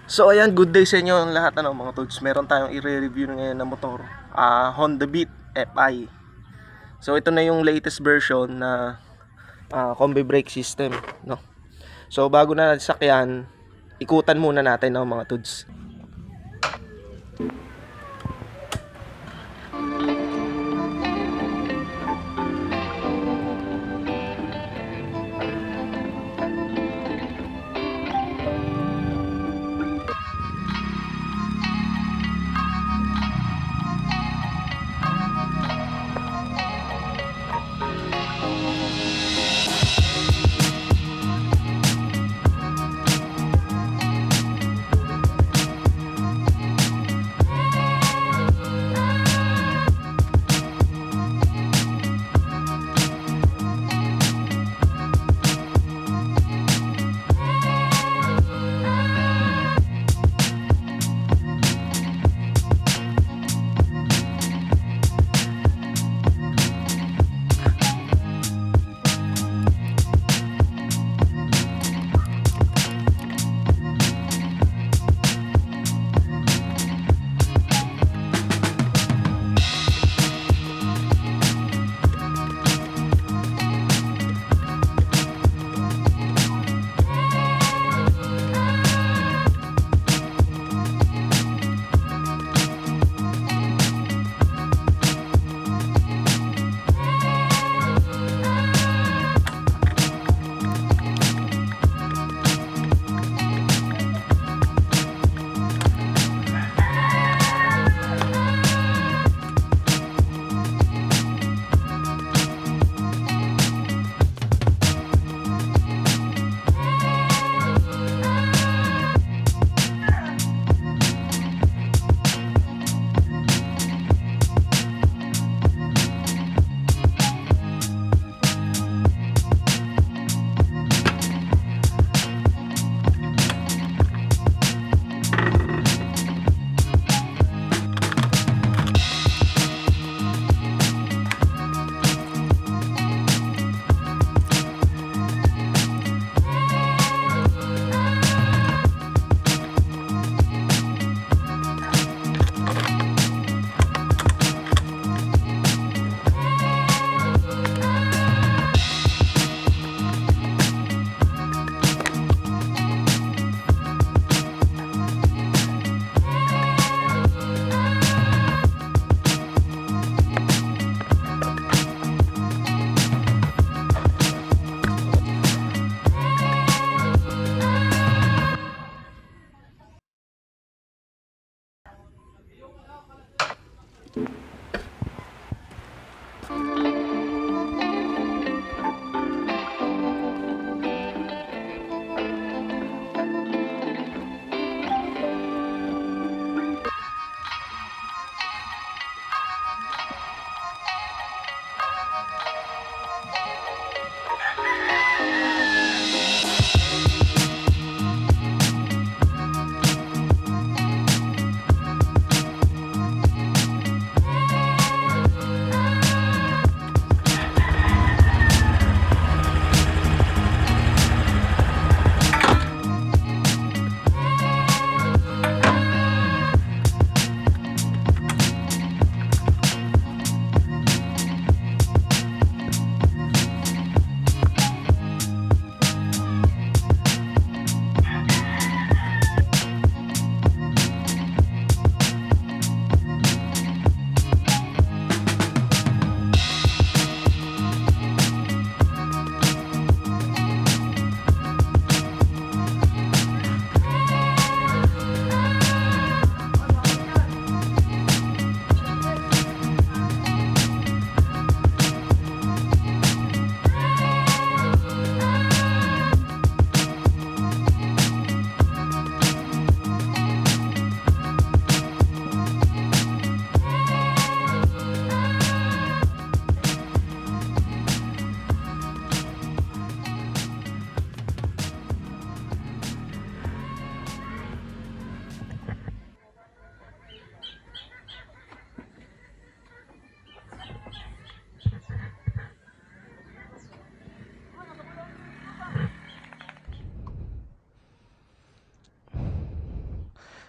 So ayan, good day sa inyo ang lahat mga toads. Meron tayong i-review ngayon na motor, Honda Beat Fi. So ito na yung latest version na combi brake system, no. So bago na natin sakyan, ikutan muna natin mga toads.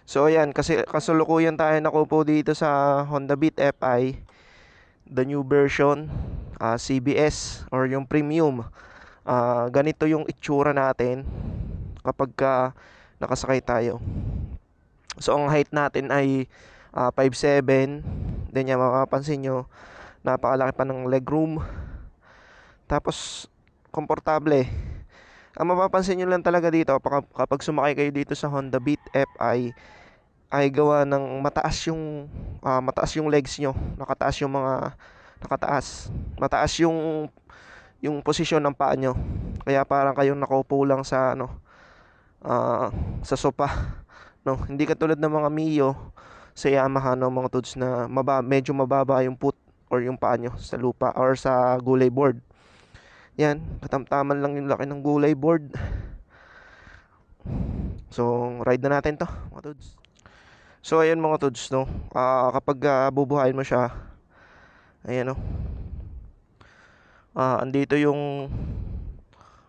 So ayan, kasi kasalukuyan tayo nakupo dito sa Honda Beat FI, the new version, CBS or yung premium. Ganito yung itsura natin kapag nakasakay tayo. So ang height natin ay 5'7". Then yan, mapapansin nyo, napakalaki pa ng legroom. Tapos komportable. Ang mapapansin nyo lang talaga dito kapag sumakay kayo dito sa Honda Beat FI, ay gawa ng mataas yung legs nyo, nakataas yung mga mataas yung posisyon ng paa nyo, kaya parang kayong nakaupo lang sa sa sopa, no? Hindi katulad ng mga Mio sa Yamaha, no, mga tuds, na medyo mababa yung foot or yung paa nyo sa lupa or sa gulay board. Yan, katamtaman lang yung laki ng gulay board. So, ride na natin to, mga tuds. So, ayan mga tuds, no? Kapag bubuhayin mo siya, ayan, no? Andito yung,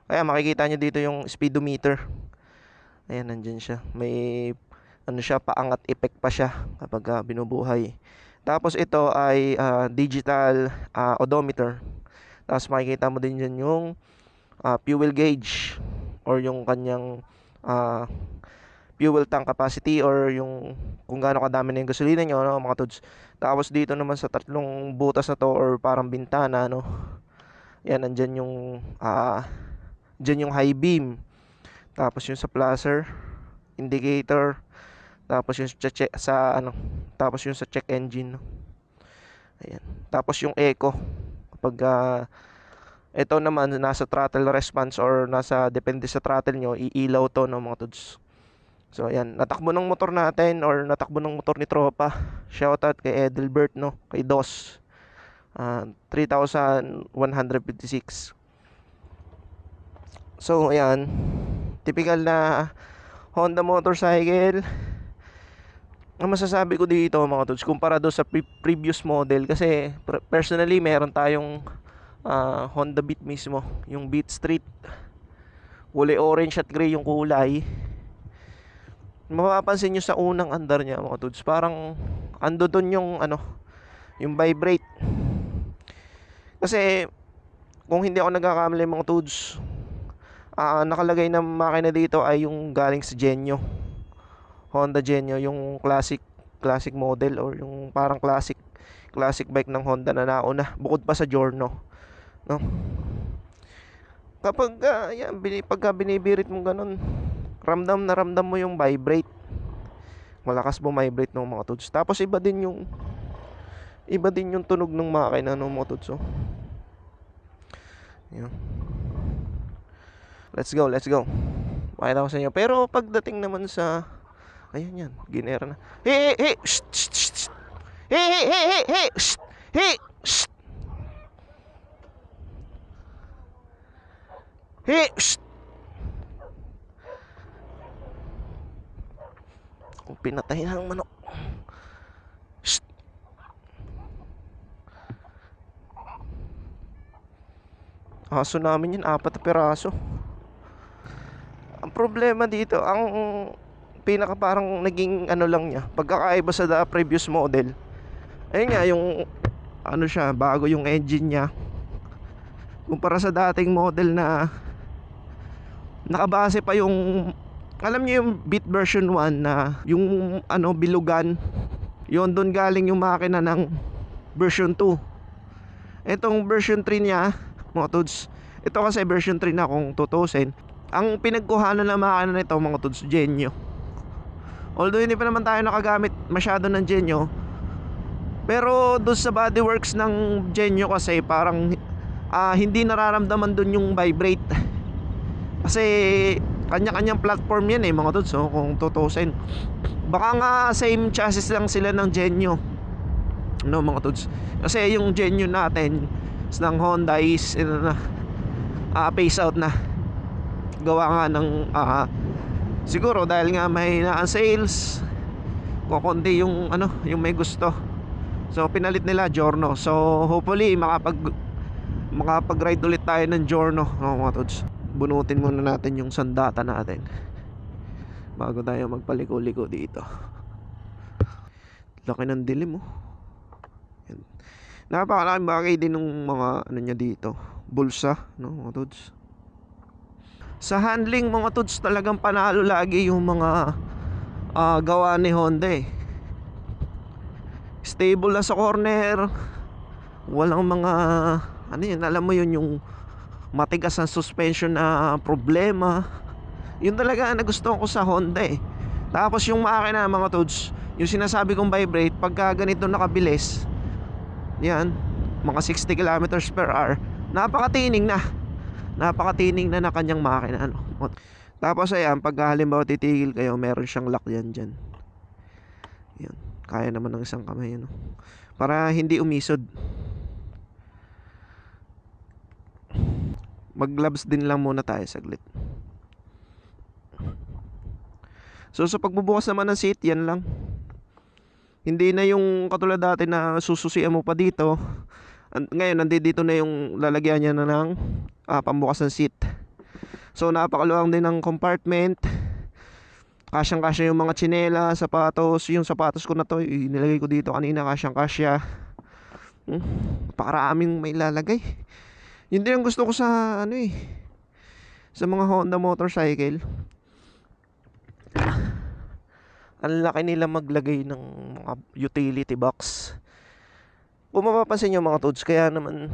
makikita nyo dito yung speedometer. Ayan, nandyan siya. May, paangat effect pa siya kapag binubuhay. Tapos ito ay digital odometer. Tapos makikita mo din dyan yung fuel gauge or yung kanyang fuel tank capacity or yung kung gaano kadami na yung gasolina nyo, no, mga tuds. Tapos dito naman sa tatlong butas na to or parang bintana, no, yan, nandyan yung dyan yung high beam. Tapos yung sa placer indicator. Tapos yung tapos yung sa check engine, no? Ayan. Tapos yung eco kapag ito naman nasa throttle response or depende sa throttle nyo, iilaw to, no, mga tuds. So ayan, natakbo ng motor natin or natakbo ng motor ni tropa. Shoutout kay Edelbert, no, kay DOS. 3,156. So ayan, typical na Honda motorcycle. Ang masasabi ko dito, mga tuds, kumpara do sa previous model, kasi personally meron tayong Honda Beat mismo, yung Beat Street, kulay orange at gray yung kulay. Mapapansin nyo sa unang andar niya, mga tuds, parang ando doon yung yung vibrate. Kasi kung hindi ako nagkakamali, mga tuds, nakalagay na makina dito ay yung galing sa Genio, Honda Genio, yung classic model or yung parang classic bike ng Honda na nauna, bukod pa sa Giorno, no? Kapag pagka binibirit mo ganun, ramdam mo yung vibrate, malakas bumibrate ng mga tuds. Tapos iba din yung tunog ng makina ng mga tuds, oh. Yun. Let's go. Pakita ko sa inyo. Pero pagdating naman sa, ayan yan, ginera na. Hey! Shh! Hey! Shh! Hey! Shh! Hey! Shh! Kung pinatay ng manok. Shh! Aso namin yun, 4 na piraso. Ang problema dito, ang pinaka parang naging lang niya, pagkakaiba sa previous model, ayun nga, yung siya, bago yung engine niya kumpara sa dating model na nakabase pa yung, alam niyo yung Beat version 1 na yung bilugan, yun, doon galing yung makina ng version 2. Itong version 3 niya, mga tuds, ito kasi version 3 na kung tutusin. Ang pinagkuhanan ng makina nito, mga tuds, Genio. Although hindi pa naman tayo nakagamit masyado ng Genio, pero doon sa bodyworks ng Genio kasi parang hindi nararamdaman doon yung vibrate. Kasi kanya-kanyang platform yan, mga tuds, so kung tutusin. Baka nga same chassis lang sila ng Genio, no, mga tuds. Kasi yung Genio natin ng Honda is phase out na. Gawa nga ng siguro dahil nga may ang sales, kukunti yung yung may gusto, so pinalit nila Giorno. So hopefully makapag-ride ulit tayo ng Giorno, mga tods. Bunutin muna natin yung sandata natin. bago tayo magpaliko-liko dito. Laki ng dilim oh. Yan. Napakalaking bagay din ng mga ano niya dito, bulsa, no mga tods. Sa handling mga tods, talagang panalo lagi yung mga gawa ni Honda eh. Stable na sa corner, walang mga ano yun, alam mo yun, yung matigas ang suspension na problema. Yun talaga ang nagustuhan ko sa Honda eh. Tapos yung makina mga tods, yung sinasabi kong vibrate, pagka ganito nakabilis, yan, mga 60 kilometers per hour, napakatining na kanyang makina, ano. Tapos ayan, pag halimbawa titigil kayo, meron siyang lock yan dyan. Yan, kaya naman ng isang kamay, ano, para hindi umisod. Mag-gloves din lang muna tayo saglit. So sa pagbubukas naman ng seat, yan lang. Hindi na yung katulad dati na sususian mo pa dito. Ngayon nandito na yung lalagyan niya na ng pambukas ng seat. So napakaluwang din ng compartment. Kasyang-kasya yung mga tsinela, sapatos. Yung sapatos ko na to, inilagay ko dito kanina, kasyang-kasya. Pakaraming may lalagay. Yun din ang gusto ko sa ano eh, sa mga Honda motorcycle. Ang laki nila maglagay ng mga utility box. Kung mapapansin nyo mga tods, kaya naman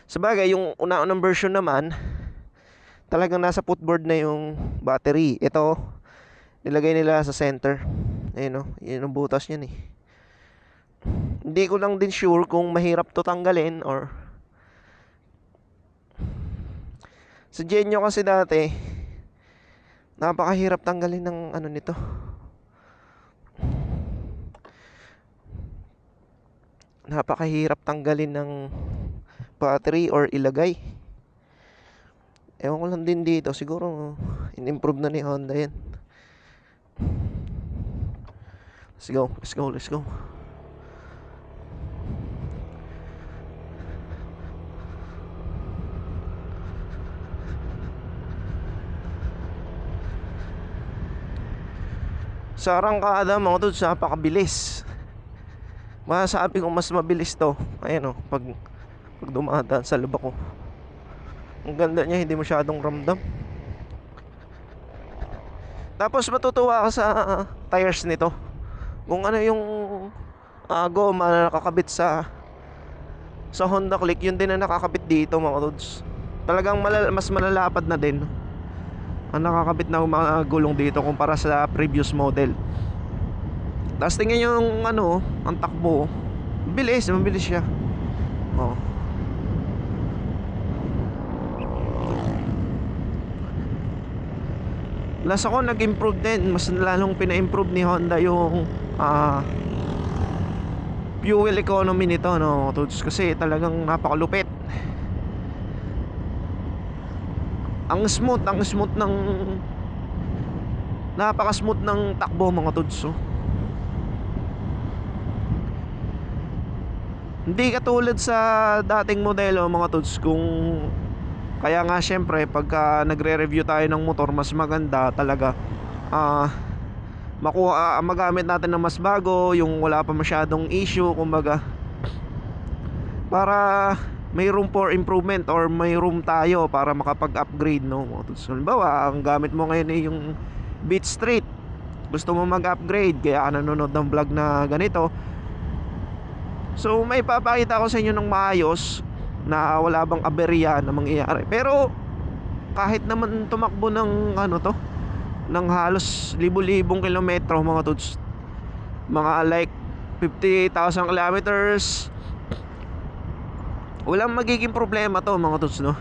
sabagay yung una-unang version naman, talagang nasa footboard na yung battery. Ito, nilagay nila sa center. Ayun o, yun ang butas niyan eh. Hindi ko lang din sure kung mahirap to tanggalin or sa Genio kasi dati napakahirap tanggalin ng ano nito. Napakahirap tanggalin ng battery or ilagay. Ewan ko lang din dito, siguro in-improve na ni Honda yan. Let's go. Sa arangkada mga tods, napakabilis. Masasabi ko mas mabilis to. Ayan o, pag dumadaan sa lubak ko. Ang ganda niya, hindi masyadong ramdam. Tapos matutuwa ka sa tires nito. Kung ano yung goma na nakakabit sa Honda Click, yun din na nakakabit dito mga tods. Talagang mas malalapad na din ang nakakabit na mga gulong dito kumpara sa previous model. Tapos tingnan nyo yung ano, ang takbo. Mabilis siya. Oh. Last ako nag-improve din. Mas lalong pina-improve ni Honda yung fuel economy nito, no? Kasi talagang napakalupit. Ang smooth ng napaka-smooth ng takbo mga tods. Hindi katulad sa dating modelo mga tods, kung kaya nga syempre pagka nagre-review tayo ng motor, mas maganda talaga magamit natin ng mas bago, yung wala pa masyadong issue, kumbaga, para may room for improvement or may room tayo para makapag-upgrade, no? So, halimbawa, ang gamit mo ngayon ay yung Beat Street, gusto mo mag-upgrade, kaya ka nanonood ng vlog na ganito. So may papakita ko sa inyo ng maayos na wala bang aberya na mangyayari. Pero kahit naman tumakbo ng ano to, ng halos libu-libong kilometro mga tods, mga like 50,000 kilometers, walang magiging problema to mga tods, no?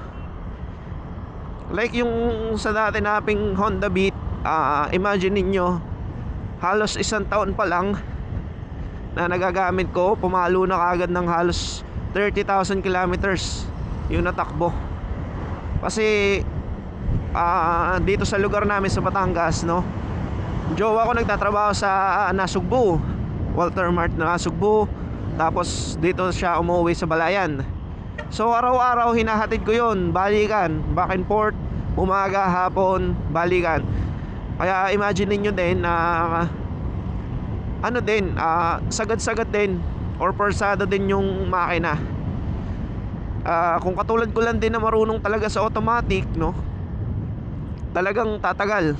Like yung sa dati naping Honda Beat, imagine ninyo, halos isang taon pa lang na nagagamit ko, pumalo na kagad ng halos 30,000 kilometers yung natakbo. Kasi dito sa lugar namin sa Batangas, no, jowa ko nagtatrabaho sa Nasugbu, Walter Mart na Nasugbu. Tapos dito siya umuwi sa Balayan. So araw-araw hinahatid ko yun, balikan, back and forth, umaga, hapon, balikan. Kaya imagine niyo din na ano din, sagad-sagad din or persado din yung makina. Kung katulad ko lang din na marunong talaga sa automatic, no, talagang tatagal.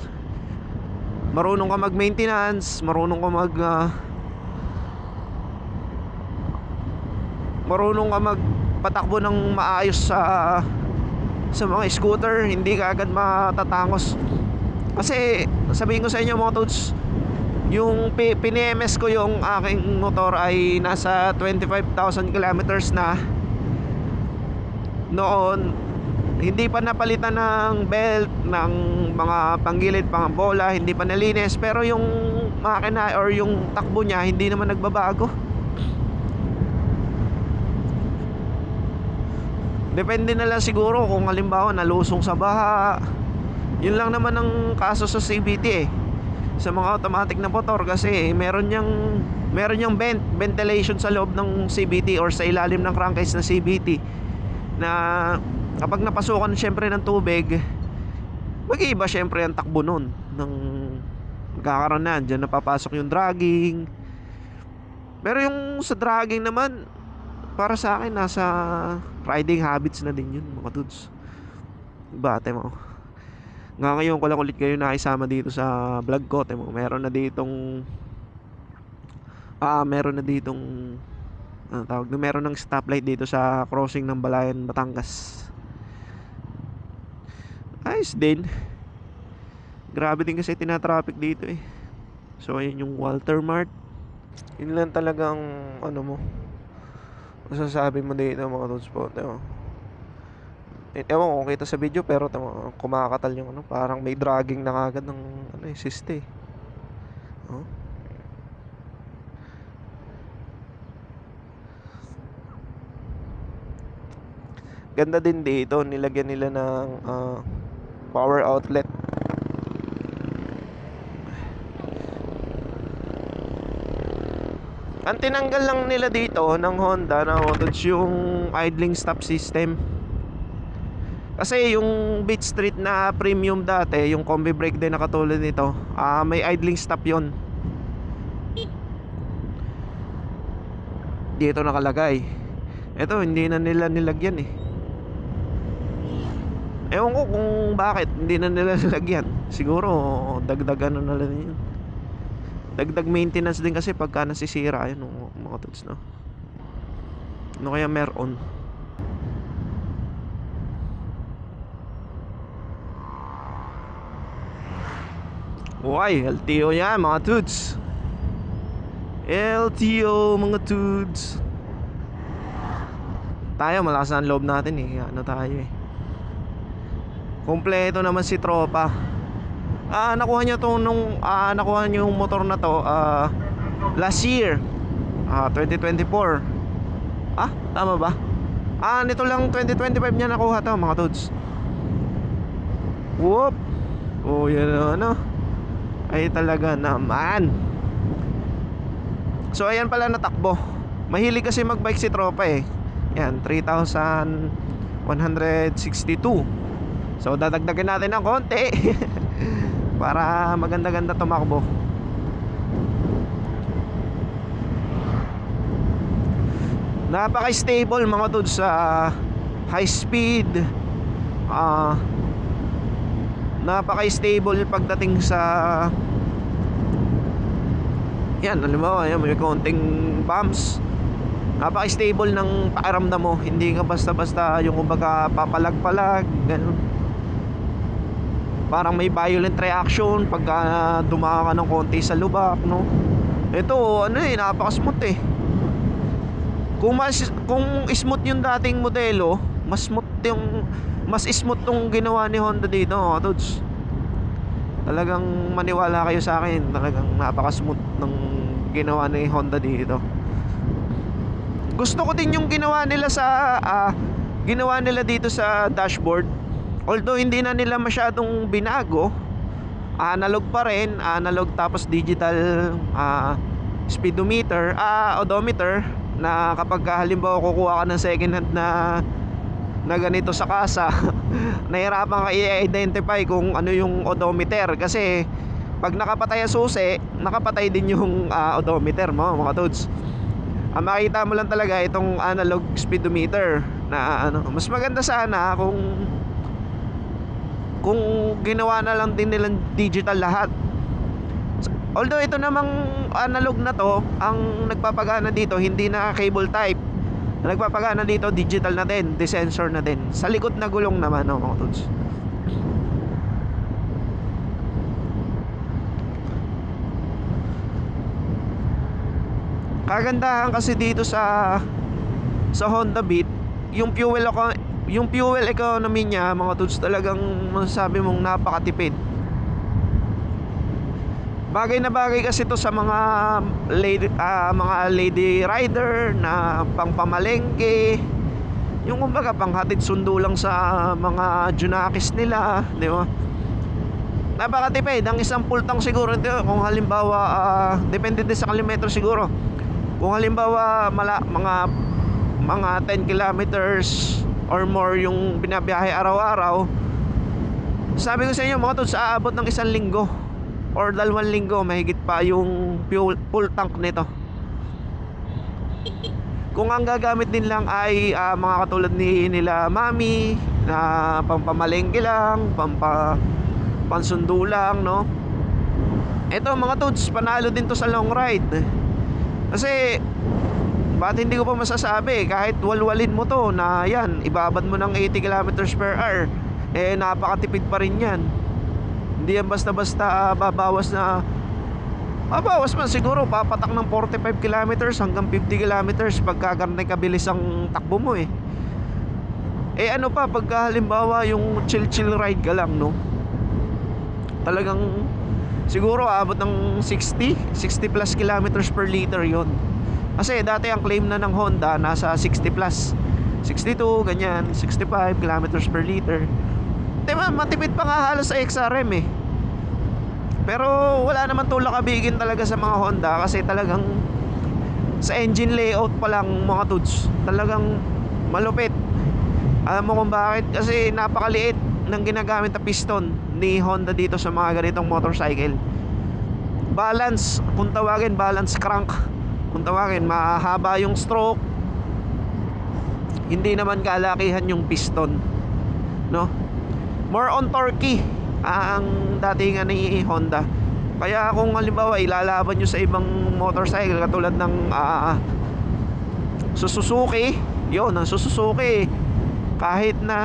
Marunong ka mag-maintenance, marunong ka marunong ka magpatakbo ng maayos sa mga scooter, hindi ka agad matatangos. Kasi sabihin ko sa inyo mga toads, yung PNMS ko yung aking motor ay nasa 25,000 kilometers na. Noon hindi pa napalitan ng belt, ng mga panggilid, bola, hindi pa nalinis, pero yung makina or yung takbo niya hindi naman nagbabago. Depende na lang siguro kung halimbawa nalusong sa baha. Yun lang naman ang kaso sa CVT sa mga automatic na motor, kasi meron niyang ventilation sa loob ng CVT or sa ilalim ng crankcase na CVT, na kapag napasukan syempre ng tubig, mag-iiba syempre ang takbo nun ng magkakaroon na, dyan napapasok yung dragging. Pero yung sa dragging naman, para sa akin nasa riding habits na din yun mga dudes. Diba, mo nga ngayon ko lang ulit kayo nakisama dito sa vlog ko. Mo meron na ditong meron ng stoplight dito sa crossing ng Balayan, Batangas. Ayos din. Grabe din kasi tinatraffic dito So ayun yung Walter Mart. Yun lang talagang masasabi mo dito mga toads po. Ewan ko kung kita sa video, pero kumakatal yung parang may dragging na kagad ng siste. Ganda din dito, nilagyan nila ng power outlet. Ang tinanggal lang nila dito ng Honda na yung idling stop system. Kasi yung Beat Street na premium dati, yung combi brake din na katulad nito, may idling stop yon. Dito nakalagay. Ito hindi na nila nilagyan Ewan ko kung bakit hindi na nila nilagyan. Siguro dagdag na lang yun. Dagdag maintenance din kasi pagka nasisira yun mga toads, no? Ano kaya meron? Uy, LTO yan mga toads. LTO mga toads. Tayo malakas ang loob natin tayo kompleto naman si tropa. Nakuha niya to nakuha niya yung motor na to last year, 2024. Tama ba? Nito lang 2025 niya nakuha to mga toads. Whoop. Oh, yan ay talaga naman. So ayan pala natakbo. Mahilig kasi magbike si tropa Yan, 3,162. So dadagdagan natin ng konti para maganda-ganda tumakbo. Napaka-stable mga toads sa high speed. Napaka-stable pagdating sa halimbawa may konting bumps. Napaka-stable ng pakiramdam mo. Hindi ka basta-basta yung kumbaga papalag-palag, ganun. Parang may violent reaction pagka dumaka ka ng konti sa lubak, no? Ito napaka-smooth Kung smooth yung dating modelo, mas smooth tong ginawa ni Honda dito, toads. Talagang maniwala kayo sa akin, talagang napaka-smooth ng ginawa ni Honda dito. Gusto ko din yung ginawa nila dito sa dashboard. Although hindi na nila masyadong binago, analog pa rin, analog tapos digital speedometer, odometer, na kapag halimbawa kukuha ka ng second hand na ganito sa kasa nahirapan ka i-identify kung ano yung odometer, kasi pag nakapatay ang susi, nakapatay din yung odometer mo, mga toads. Ang makita mo lang talaga itong analog speedometer na ano, mas maganda sana kung ginawa na lang din nilang digital lahat. Although ito namang analog na to, ang nagpapagana dito hindi na cable type. Ang nagpapagana dito digital na din, de-sensor na din. Sa likod na gulong naman, no, mga toads. Kagandahan kasi dito sa Honda Beat, yung fuel economy niya, mga toads, talagang masasabi mong napakatipid. Bagay na bagay kasi to sa mga lady rider na pangpamalengke, yung kumbaga panghatid sundo lang sa mga junakis nila, di ba? Napakatipid. Ang isang full tank siguro ito, kung halimbawa depende din sa kilometro siguro. Kung halimbawa mga 10 kilometers or more yung binabiyahe araw-araw, sabi ko sa inyo mga tods, aabot ng 1 linggo or 2 linggo mahigit pa yung full tank nito. Kung ang gagamit din lang ay mga katulad nila mami na pampamalengke lang, pansundo lang, no? Ito mga toads, panalo din to sa long ride. Kasi bakit hindi ko pa masasabi, kahit walwalin mo to na yan, ibabad mo ng 80 kilometers per hour, eh napakatipid pa rin yan. Hindi yan basta-basta babawas man siguro, papatak ng 45 kilometers hanggang 50 kilometers pagka ganun kabilis ang takbo mo eh. Eh ano pa pagka halimbawa yung chill ride ka lang, no? Talagang siguro abot ng 60 plus kilometers per liter yon. Kasi dati ang claim na ng Honda nasa 60 plus, 62 ganyan, 65 kilometers per liter. Diba, matipid pa nga halos sa XRM eh. Pero wala naman tulak-abigin talaga sa mga Honda, kasi talagang sa engine layout pa lang mga toads, talagang malupit. Alam mo kung bakit? Kasi napakaliit ng ginagamit na piston ni Honda dito sa mga ganitong motorcycle. Balance, kung tawagin balance crank, kung tawagin, mahaba yung stroke, hindi naman kalakihan yung piston, no? More on torque ang datingan ni Honda. Kaya kung halimbawa ilalaban nyo sa ibang motorcycle katulad ng Suzuki, yun, ang Suzuki, kahit na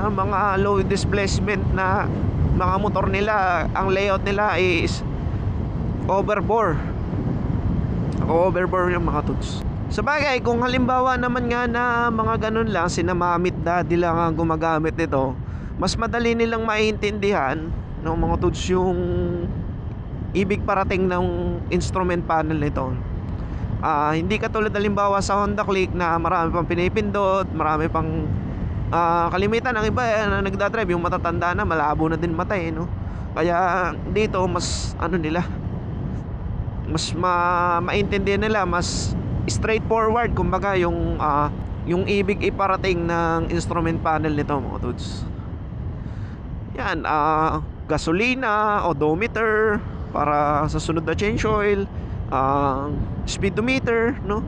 mga low displacement na mga motor nila, ang layout nila is overbore yung mga toads. Sabagay, kung halimbawa naman nga na mga ganun lang, sina mami at daddy lang ang gumagamit nito, mas madali nilang maintindihan ng mga toads yung ibig parating ng instrument panel nito. Hindi katulad halimbawa sa Honda Click na marami pang pinipindot, marami pang kalimitan ng iba na nagdadrive, yung matatanda na, malabo na din mata eh, no? Kaya dito mas mas maintindihan nila, mas straightforward kumbaga yung ibig iparating ng instrument panel nito mga toads. Yan, gasolina, odometer para sa sunod na change oil, speedometer, no?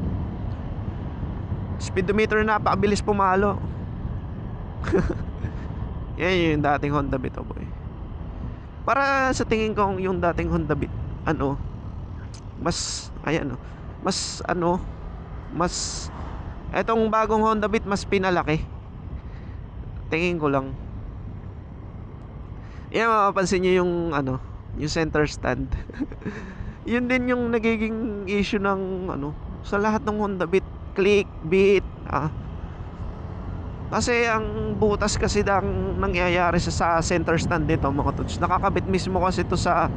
Speedometer, napakabilis pumalo. Yan yung dating Honda Beat, oh boy. Para sa tingin ko yung dating Honda Beat, mas etong bagong Honda Beat mas pinalaki, tingin ko lang. Yan, mapapansin nyo yung center stand. Yun din yung nagiging issue ng sa lahat ng Honda Beat, Click, Beat, kasi ang butas kasi nangyayari sa center stand dito mga toads. Nakakabit mismo kasi ito sa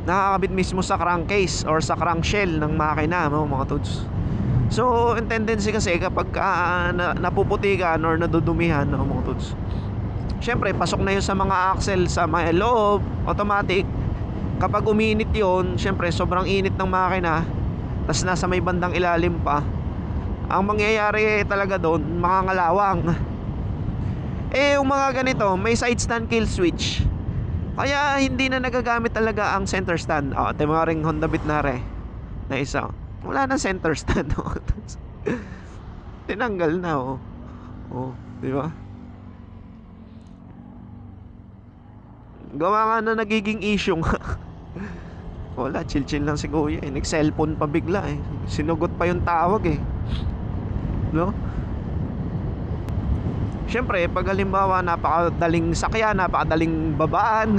nakakabit mismo sa crankcase or sa crankshell ng makina mga toads. So, ang tendency kasi kapag napuputikan or nadudumihan mga toads, syempre pasok na yun sa mga axle, sa mga loob, automatic. Kapag uminit yun, syempre sobrang init ng makina, tas nasa may bandang ilalim pa, ang mangyayari talaga doon, mga ngalawang. Eh, yung mga ganito, may side stand kill switch. Kaya hindi na nagagamit talaga ang center stand. Ito yung mga ring Honda Beat na re. Na isa. Wala na center stand. Tinanggal na, oh. Oh, di ba? Gawa nga na nagiging issue nga. Wala, chill-chill lang si kuya eh. Nag-cellphone pa bigla eh. Sinugot pa yung tawag eh. No? Siyempre, pag halimbawa napakadaling sakyan, napakadaling babaan.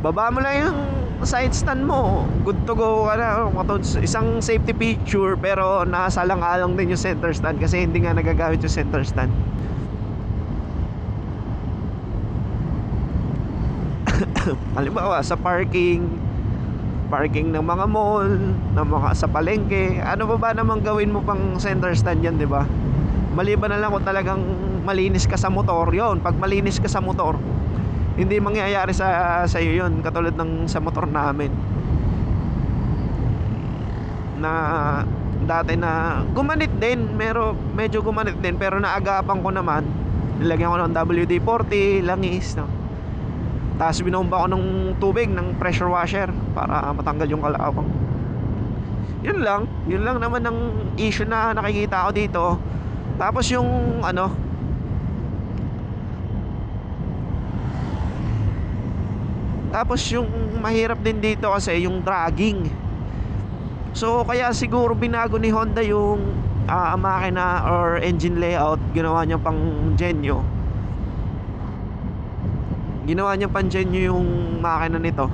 Baba mo lang yung side stand mo, good to go ka na. Isang safety feature, pero nakasalang-alang din yung center stand kasi hindi nga nagagamit yung center stand. Halimbawa sa parking ng mga mall, ng mga sa palengke, ano pa ba namang gawin mo pang center stand yan, di ba? Maliban na lang kung talagang malinis ka sa motor. Yon, pag malinis ka sa motor, hindi mangyayari sa iyo yun, katulad ng sa motor namin na dati na gumanit din, medyo gumanit din, pero naagapan ko naman, nilagyan ko ng WD-40 langis, no? Tapos binomba ko ng tubig, ng pressure washer para matanggal yung kalawang. Yun lang naman ang issue na nakikita ko dito. Tapos yung mahirap din dito kasi yung dragging. So kaya siguro binago ni Honda yung makina or engine layout. Ginawa niya pang Genio. Yung makina nito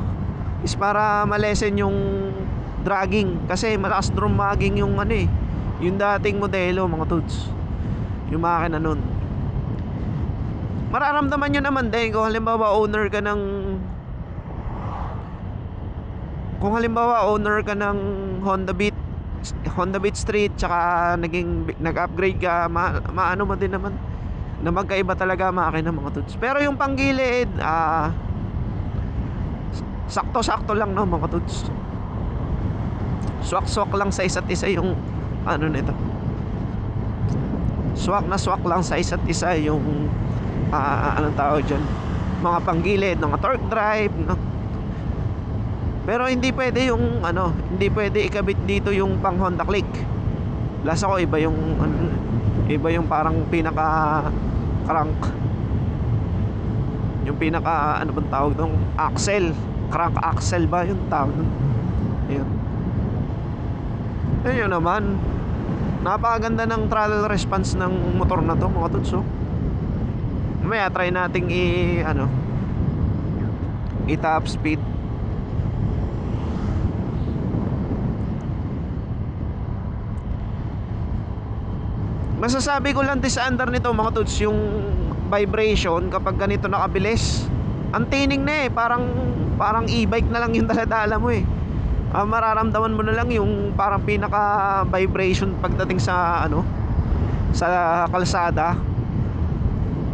is para malesen yung dragging. Kasi malakas drummaging yung yung dating modelo, mga tuds. Yung makina nun. Mararamdaman nyo naman din kung halimbawa owner ka ng Honda Beat Street, tsaka nag-upgrade ka, maano mo din naman na magkaiba talaga makina, mga tuds. Pero yung panggilid, sakto-sakto lang, no, mga tuds. Swak-swak lang sa isa't isa yung nito. Swak lang sa isa't isa yung anong tawag dyan, mga panggilid, mga torque drive, no? Pero hindi pwede yung hindi pwede ikabit dito yung pang Honda Click. Lasa ko iba yung parang pinaka crank, yung pinaka bang tawag dong axle, crank axle ba yung tawag dun? Ayun naman, napakaganda ng throttle response ng motor na to, mga tutso. Mamaya try nating i-top speed. Masasabi ko lang sa under nito, mga tuds, yung vibration kapag ganito nakabilis, ang tining na eh, parang e-bike na lang yung daladala mo eh. Mararamdaman mo na lang yung parang pinaka vibration pagdating sa sa kalsada,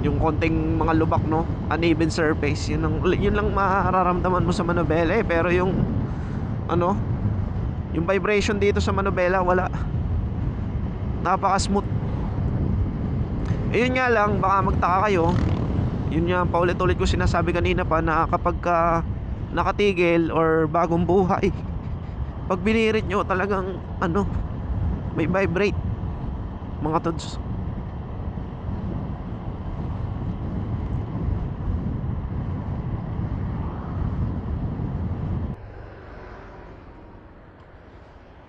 yung konting mga lubak, no, uneven surface, yun lang mararamdaman mo sa manubela eh. Pero yung yung vibration dito sa manubela, wala, napaka smooth. Yun nga lang, baka magtaka kayo, yun nga paulit-ulit ko sinasabi kanina pa, na kapag nakatigil or bagong buhay, pag binirit nyo talagang may vibrate, mga tods.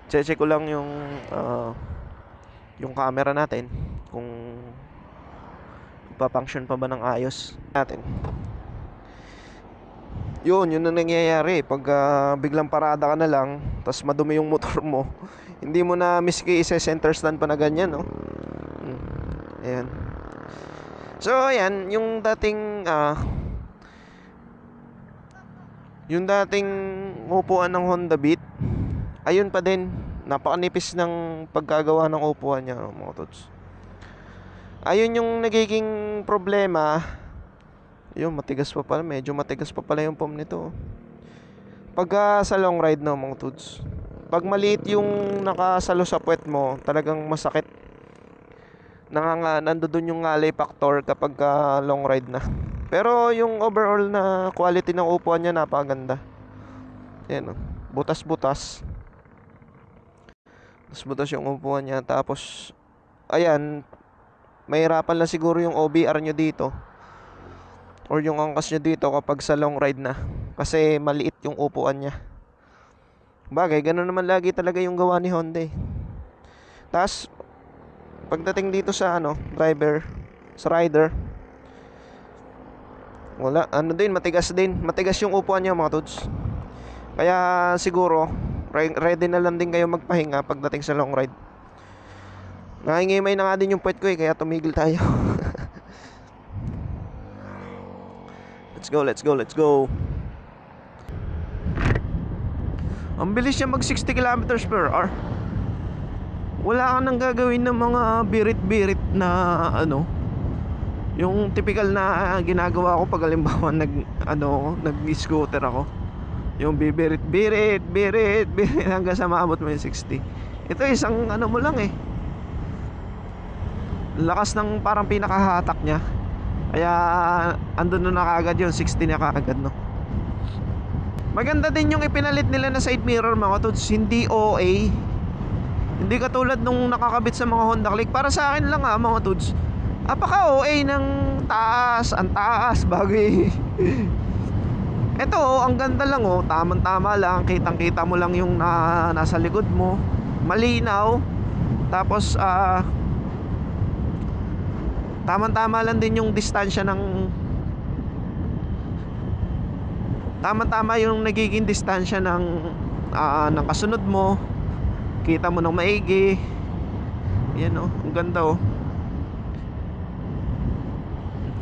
Check ko lang yung camera natin kung pa-function pa ba ng ayos natin. Yun ang nangyayari pag biglang parada ka na lang, tas madumi yung motor mo. Hindi mo na miski i-center stand pa na ganyan, no? Ayan. So ayan, yung dating upuan ng Honda Beat, ayun pa din, napakanipis ng pagkagawa ng upuan niya, no, mga tots. Ayun yung nagiging problema. Yung matigas pa pala, medyo matigas pa pala yung foam nito. Pag sa long ride, no, mga tuds, pag maliit yung nakasalo sa puwet mo, talagang masakit. nandoon yung ngalay factor kapag long ride na. Pero yung overall na quality ng upuan niya napakaganda. Yan oh. Butas-butas. Butas-butas yung upuan niya. Tapos ayan, mahirapan lang siguro yung OBR nyo dito or yung angkas nyo dito kapag sa long ride na, kasi maliit yung upuan niya. Bagay, ganun naman lagi talaga yung gawa ni Honda eh. Tapos pagdating dito sa sa rider, wala, matigas din. Matigas yung upuan niya mga tods. Kaya siguro ready na lang din kayo magpahinga pagdating sa long ride. Nangingimay na nga din yung puwet ko eh, kaya tumigil tayo. Let's go. Ang bilis niya mag 60 kilometers per hour. Wala ka nang gagawin ng mga birit-birit na yung typical na ginagawa ko pag halimbawa nag-scooter ako. Yung bibirit hanggang sa maabot mo yung 60. Ito isang mo lang eh. Lakas ng parang pinakahatak niya. Kaya andun na kagad yung 60 na kagad no. Maganda din yung ipinalit nila na side mirror mga tods. Hindi OA. Hindi katulad nung nakakabit sa mga Honda Click. Para sa akin lang mga tods, apaka OA ng taas. Ang taas bagay. Ito ang ganda lang tamang-tama lang. Kitang-kita mo lang yung nasa likod mo. Malinaw. Tapos tamang-tama lang din yung distansya tama-tama yung nagiging distansya ng kasunod mo. Kita mo ng maigi. Yan ang ganda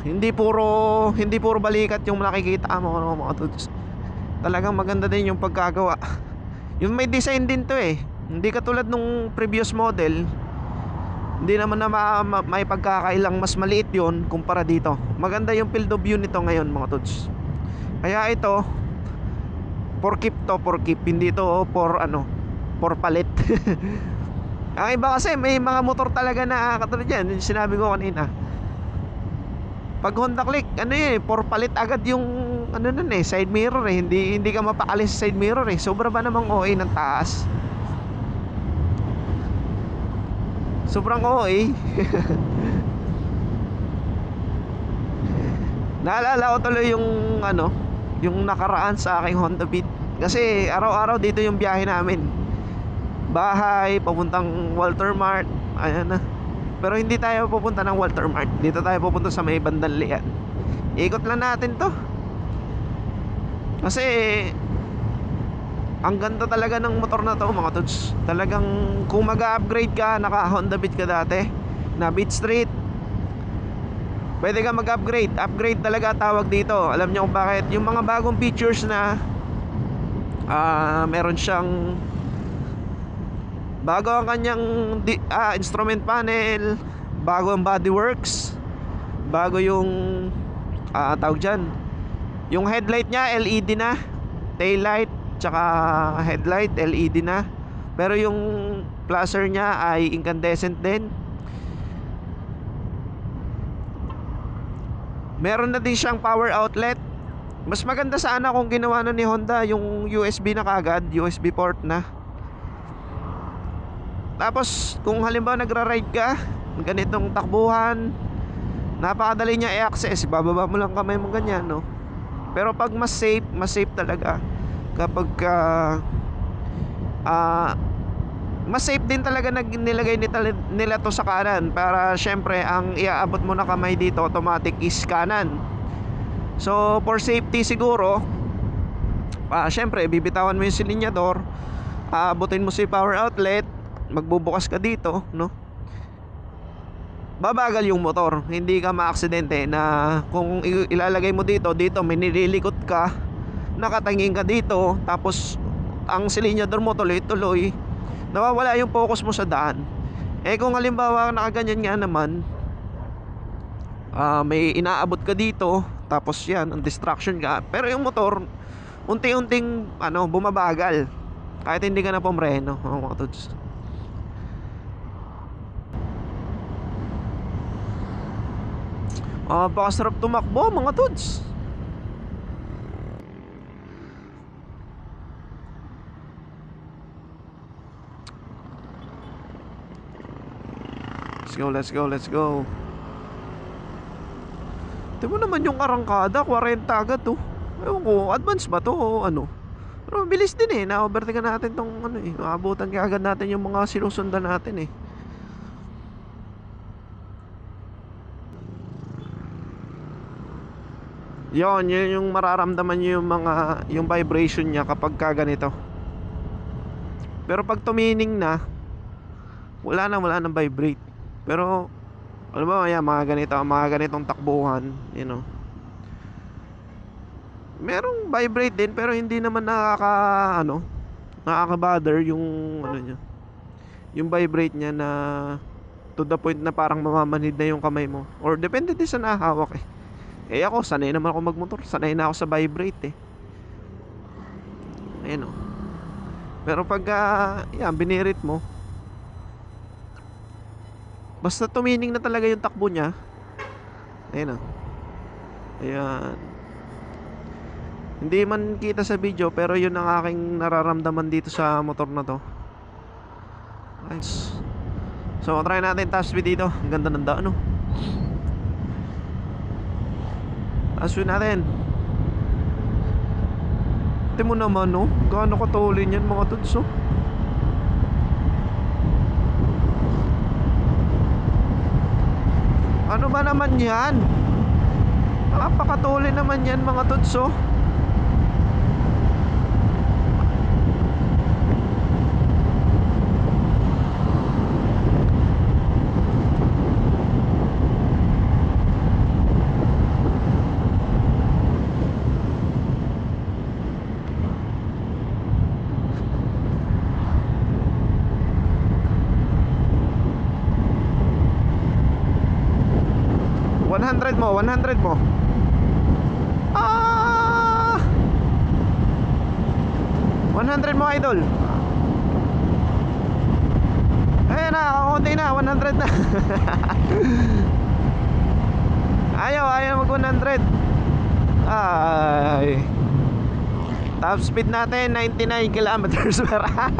Hindi puro balikat yung nakikita mo mga tods. Talagang maganda din yung pagkagawa. Yung may design din to eh. Hindi katulad nung previous model. Hindi naman na may pagkakailang mas maliit yon kumpara dito. Maganda yung field of view nito ngayon mga tods. Kaya ito for keep hindi to for palit. Ang iba kasi may mga motor talaga na katulad yan, sinabi ko kanina. Pag Honda Click for palit agad yung side mirror eh. Hindi ka mapakalis sa side mirror eh. Sobra ba namang OA ng taas? Sobrang OA. Naalala ko tuloy yung nakaraan sa aking Honda Beat. Kasi araw-araw dito yung biyahe namin. Bahay, papuntang Walter Mart. Ayan na. Pero hindi tayo pupunta ng Walter Mart. Dito tayo pupunta sa may bandang Lian. Ikot lang natin to. Kasi ang ganda talaga ng motor na to mga tods. Talagang kung mag-upgrade ka, naka Honda Beat ka dati na Beat Street, pwede ka mag-upgrade. Upgrade talaga tawag dito. Alam niyo kung bakit? Yung mga bagong features na meron siyang bago ang kanyang instrument panel, bago ang bodyworks, bago yung tawag dyan, yung headlight niya LED na, taillight tsaka headlight LED na, pero yung flasher niya ay incandescent din. Meron na din siyang power outlet. Mas maganda sana kung ginawa na ni Honda yung USB na kagad, USB port na. Tapos kung halimbawa nagra-ride ka, ganitong takbuhan, napakadali niya i-access. Bababa mo lang kamay mo ganyan, no? Pero pag mas safe talaga kapag mas safe din talaga nilagay nila to sa kanan. Para syempre ang iaabot mo na kamay dito automatic is kanan. So for safety siguro, syempre bibitawan mo yung silinyador, aabutin mo si power outlet, magbubukas ka dito, no? Babagal yung motor, hindi ka maaksidente na kung ilalagay mo dito may nililikot ka, nakatingin ka dito, tapos ang silinyador mo tuloy-tuloy, nawawala yung focus mo sa daan. Eh kung halimbawa nakaganyan nga naman, may inaabot ka dito, tapos yan, ang distraction ka, pero yung motor unti-unting bumabagal kahit hindi ka na pumreno, mga tods. Napakasarap tumakbo mga tods. Let's go, let's go, let's go. Ito mo naman yung arangkada, 40 agad to. Ewan ko, advance ba to o ano? Pero mabilis din eh, na-overtaken natin tong ano eh. Maabutan kaya agad natin yung mga sinusundan natin eh. Yun yung mararamdaman nyo yung mga, yung vibration niya kapag ganito. Pero pag tumining na, wala nang vibrate. Pero ano ba yan, mga ganitong takbuhan, you know. Merong vibrate din pero hindi naman nakaka-bother yung ano niya. Yung vibrate niya na to the point na parang mamamanhid na yung kamay mo. Or depende din sa nahawak eh. Eh ako, sanay naman ako magmotor. Sanay na ako sa vibrate eh. Ayun o. Pero pag yan, binirit mo, basta tumining na talaga yung takbo niya. Ayun o. Ayan. Hindi man kita sa video, pero yun ang aking nararamdaman dito sa motor na to. Nice. So try natin top speed dito. Ang ganda ng daan no. Aswin natin. Tingnan mo naman no, gaano katulin yan mga tuds oh. Ano ba naman yan? Napakatulin naman yan mga tuds oh. Mo 100 mo. Ah! 100 mo idol. Ayan na, kakunti na, 100 na. Ayaw mag 100. Ay. Top speed natin 99 kilometers per hour.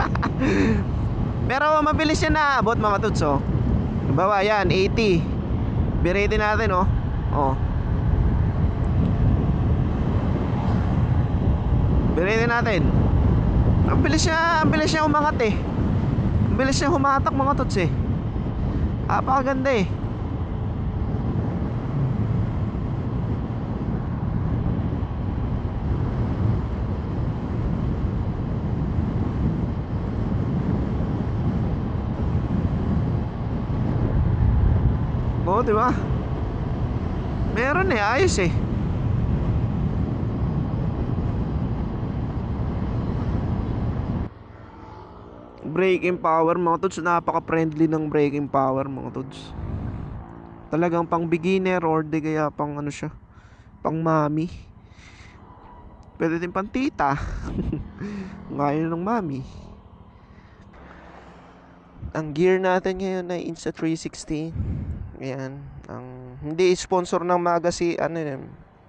Pero mabilis yan na abot mga tuds oh. Bawa yan 80. Biratin natin oh. Oh. Biratin natin. Ang bilis niya umangat eh. Ang bilis niya humatak mga tots eh. Apakaganda eh. Oo, di ba? Meron eh, ayos eh. Braking power mga tods, napaka-friendly ng braking power mga tods. Talagang pang beginner or di kaya pang ano siya, pang mami. Pwede din pang tita. Ngayon ng mami. Ang gear natin ngayon ay Insta360. Ayan, ang hindi sponsor ng magazine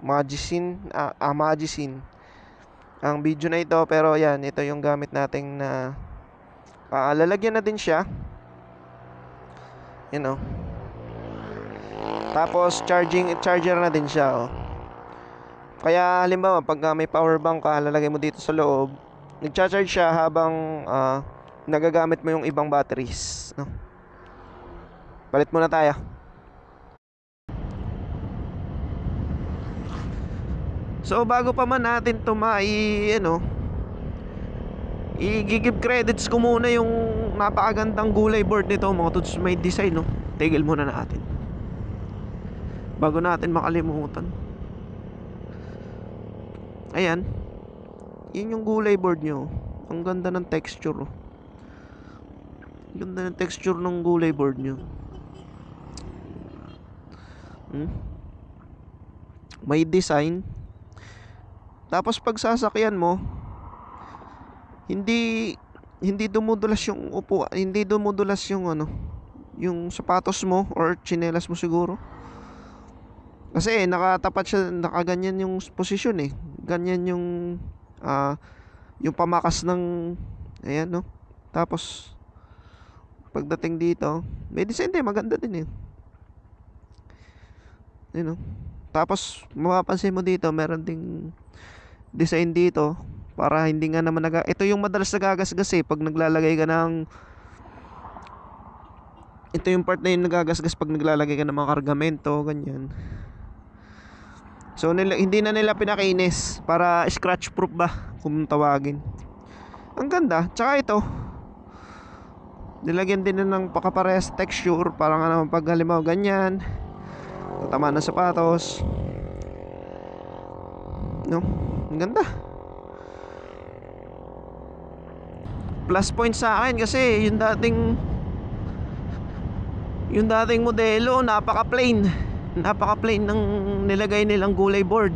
magazine ang video na ito, pero yan, ito yung gamit nating na lalagyan na din siya, you know. Tapos charger na din siya oh. Kaya halimbawa pag may power bank ka, lalagay mo dito sa loob, nagcha-charge siya habang nagagamit mo yung ibang batteries, no? Palit muna tayo. So bago pa man natin to i-give credits ko muna yung napakagandang gulay board nito mga tods, may design no. Tigil muna natin bago natin makalimutan. Ayan, yun yung gulay board nyo. Ang ganda ng texture oh. Ganda ng texture ng gulay board nyo. May design. Tapos pag sasakyan mo, hindi dumudulas yung upo, hindi dumudulas yung yung sapatos mo or tsinelas mo siguro. Kasi nakatapat siya, nakaganyan yung posisyon eh. Ganyan ah, yung pamakas ng, ayan no. Tapos pagdating dito, may design din, maganda din eh. You know. Tapos mapapansin mo dito, meron ding design dito para hindi nga naman ito yung madalas nagagasgas eh pag naglalagay ka ng, ito yung part na yung nagagasgas pag naglalagay ka ng mga kargamento, ganyan. So hindi na nila pinakinis para scratch proof ba kung tawagin. Ang ganda. Tsaka ito, nilagyan din na ng pakaparehas texture para nga naman pag halimbawa ganyan, tatama ng sapatos, no? Ang ganda. Plus point sa akin kasi yung dating modelo napaka-plain ng nilagay nilang gulay board.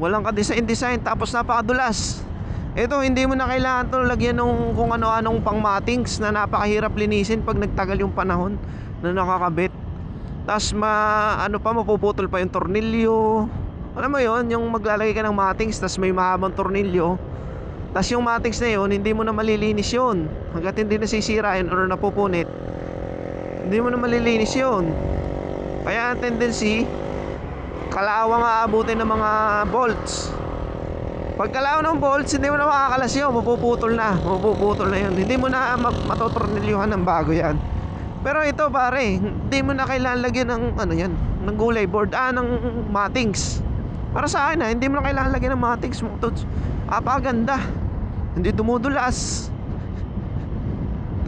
Walang ka-design tapos napakadulas. Ito hindi mo na kailangan to lagyan ng kung ano-anong pang mattings na napakahirap linisin pag nagtagal yung panahon na nakakabit. Tapos mapuputol pa yung tornilyo. Alam mo yon, yung maglalagay ka ng mattings tapos may mahabang tornilyo. Tapos yung mattings na yun, hindi mo na malilinis yun. Hanggat hindi nasisira yun or napupunit, hindi mo na malilinis yun. Kaya ang tendency, kalawang aabutin ng mga bolts. Pag kalaw ng bolts, hindi mo na makakalas yun. Mapuputol na yun. Hindi mo na matotornilyuhan ng bago yan. Pero ito pare, hindi mo na kailangan lagyan ng ng gulay board, ng mattings. Para sa akin hindi mo na kailangan lagyan ng mattings, mga tods. Apakaganda. Hindi dumudulas.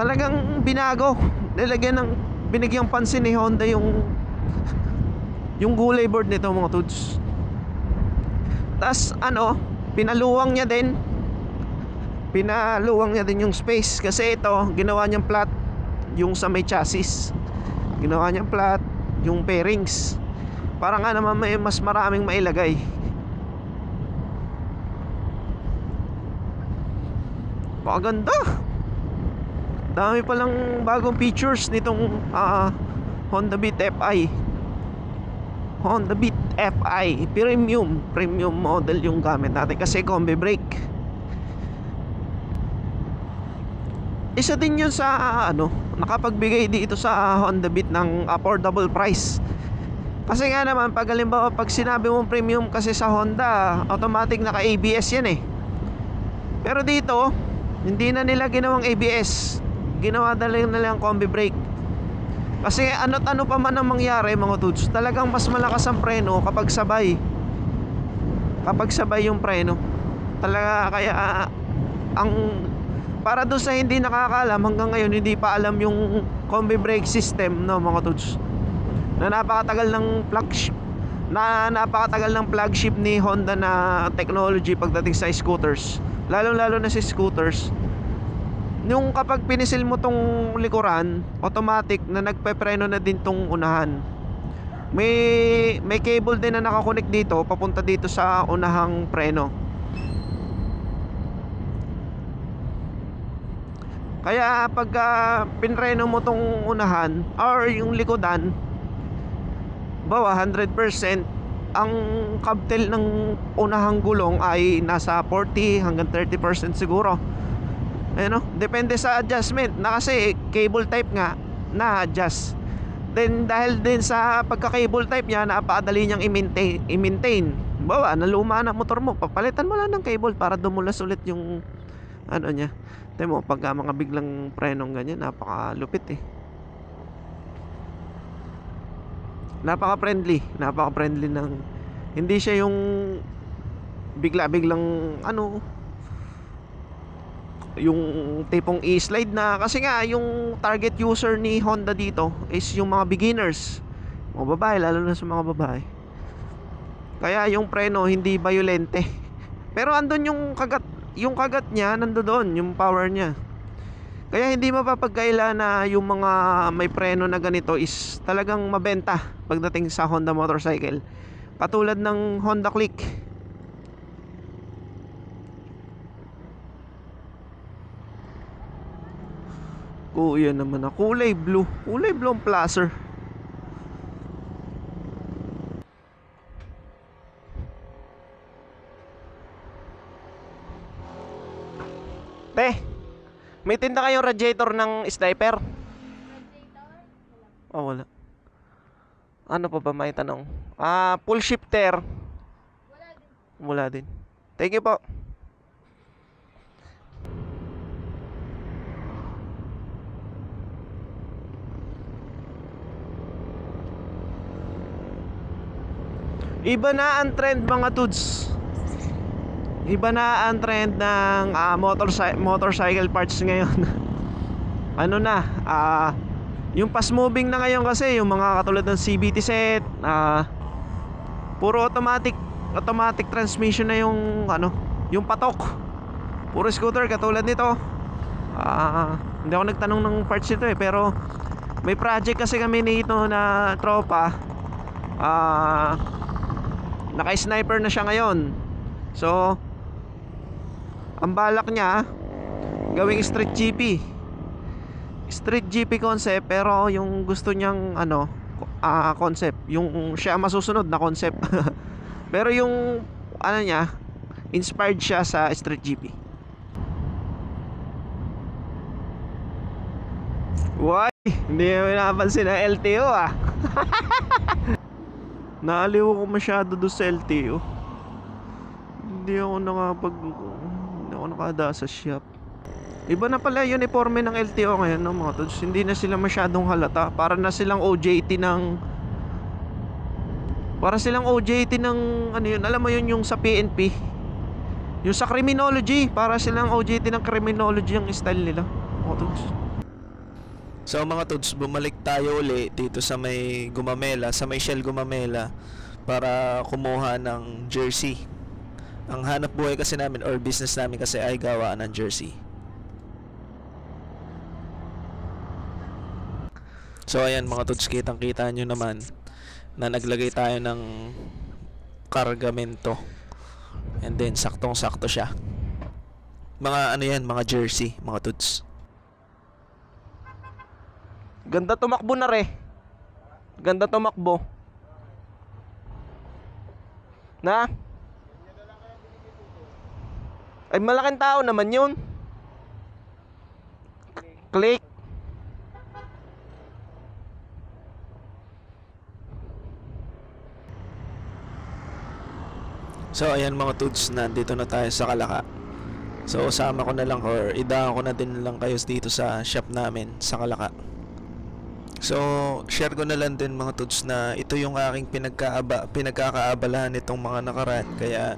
Talagang binago. Binigyang pansin ni Honda yung gulay board nito, mga tods. Tas pinaluwang niya din yung space. Kasi ito, ginawa niyang flat yung sa may chassis. Ginawa niyang flat yung pairings para nga naman may mas maraming mailagay. Paganda. Dami palang bagong features nitong Honda Beat FI. Honda Beat FI premium model yung gamit natin kasi combi brake. Isa din yun sa nakapagbigay dito sa Honda Beat ng affordable price. Kasi nga naman pag halimbawa pag sinabi mong premium kasi sa Honda, automatic naka ABS yan eh. Pero dito hindi na nila ginawang ABS, ginawa na lang combi brake. Kasi ano pa man ang mangyari, mga dudes, talagang mas malakas ang preno kapag sabay yung preno talaga. Kaya para doon sa hindi nakakaalam, hanggang ngayon hindi pa alam yung combi brake system, no, mga dudes, na napakatagal ng flagship ni Honda na technology pagdating sa scooters, lalo na sa scooters. Nung kapag pinisil mo tong likuran, automatic na nagpepreno na din tong unahan. May cable din na nakakonect dito papunta dito sa unahang preno. Kaya pagka pinreno mo tong unahan or yung likodan, bawa 100%, ang kabtel ng unahang gulong ay nasa 40 hanggang 30% siguro. Depende sa adjustment na kasi cable type nga na-adjust. Then dahil din sa pagka-cable type niya, napakadali niyang i-maintain. Bawa, naluma na motor mo, papalitan mo lang ng cable para dumulas ulit yung niya. Tingnan mo, pagka mga biglang prenong ganyan, napakalupit eh. Napaka-friendly ng, hindi siya yung bigla-biglang yung tipong i-slide na. Kasi nga yung target user ni Honda dito is yung mga beginners, mga babae, lalo na sa mga babae. Kaya yung preno hindi violente, pero andun yung kagat niya, nandoon yung power niya. Kaya hindi mapapagkaila na yung mga may preno na ganito is talagang mabenta pagdating sa Honda motorcycle, katulad ng Honda Click. Yan naman kulay blue ang placer. Te, may tinda kayong radiator ng sniper? Oh, wala. Ano pa ba may tanong? Full shifter. Wala din. Thank you po. Iba na ang trend mga tuds. Iba na ang trend ng motorcycle parts ngayon. Ano na, yung fast moving na ngayon kasi, yung mga katulad ng CVT set, puro automatic transmission na yung yung patok. Puro scooter katulad nito. Hindi ako nagtanong ng parts nito pero may project kasi kami nito na tropa. Naka-sniper na siya ngayon. So, ang balak niya gawing street GP. Street GP concept, pero yung gusto niyang concept, yung siya masusunod na concept. Pero yung niya, inspired siya sa street GP. Why? Hindi mo napansin ang LTO Naaliw ko masyado doon sa LTO. Hindi ako nakada sa shop. Iba na pala yung uniforme ng LTO ngayon, no, mga tods. Hindi na sila masyadong halata. Para silang OJT ng alam mo yun, yung sa PNP. Yung sa criminology, para silang OJT ng criminology yung style nila, mga tods. So mga tods, bumalik tayo uli dito sa may Gumamela, sa may Shell Gumamela, para kumuha ng jersey. Ang hanap buhay kasi namin or business namin kasi ay gawaan ng jersey. So ayan mga tods, kitang kita nyo naman na naglagay tayo ng kargamento. And then saktong sakto siya. Mga mga jersey mga tods. Ganda tumakbo na re. Ganda tumakbo. Na? Ay malaking tao naman yun. Click. So ayan mga tods, nandito na tayo sa Kalaka. So sama ko na lang or idaan ko na din lang kayo dito sa shop namin sa Kalaka. So share ko na lang din mga tods na ito yung aking pinagkakaabalahan nitong mga nakaraan. Kaya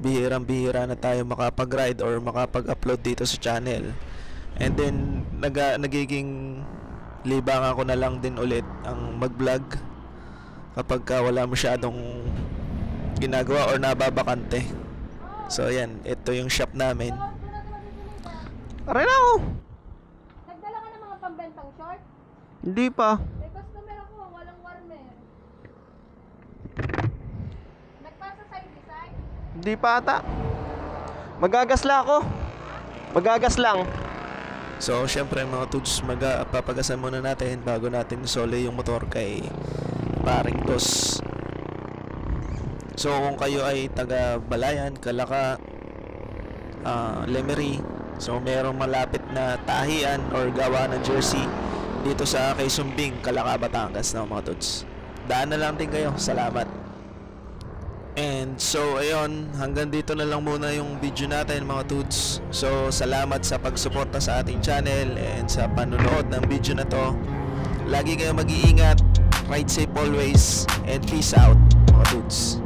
bihirang-bihira na tayo makapag-ride or makapag-upload dito sa channel. And then nagiging libangan ko na lang din ulit ang mag-vlog kapag wala masyadong ginagawa or nababakante. So ayan, ito yung shop namin. Aray na ako. Nagdala ka ng mga pambentang short? Hindi pa. May customer ako, walang warmer. Nagpasa side design? Hindi pa ata. Magagasla ako. Magagas lang. So syempre mga tods, papagasan muna natin bago natin isole yung motor kay paring Dos. So kung kayo ay taga Balayan, Kalaka, Lemery, so merong malapit na tahian or gawa ng jersey dito sa kay Sumbing, Kalaka, Batangas na mga tods. Daan na lang din kayo. Salamat. And so ayun, hanggang dito na lang muna yung video natin mga tods. So salamat sa pagsuporta sa ating channel and sa panonood ng video na to. Lagi kayong mag-iingat, ride safe always, and peace out mga tods.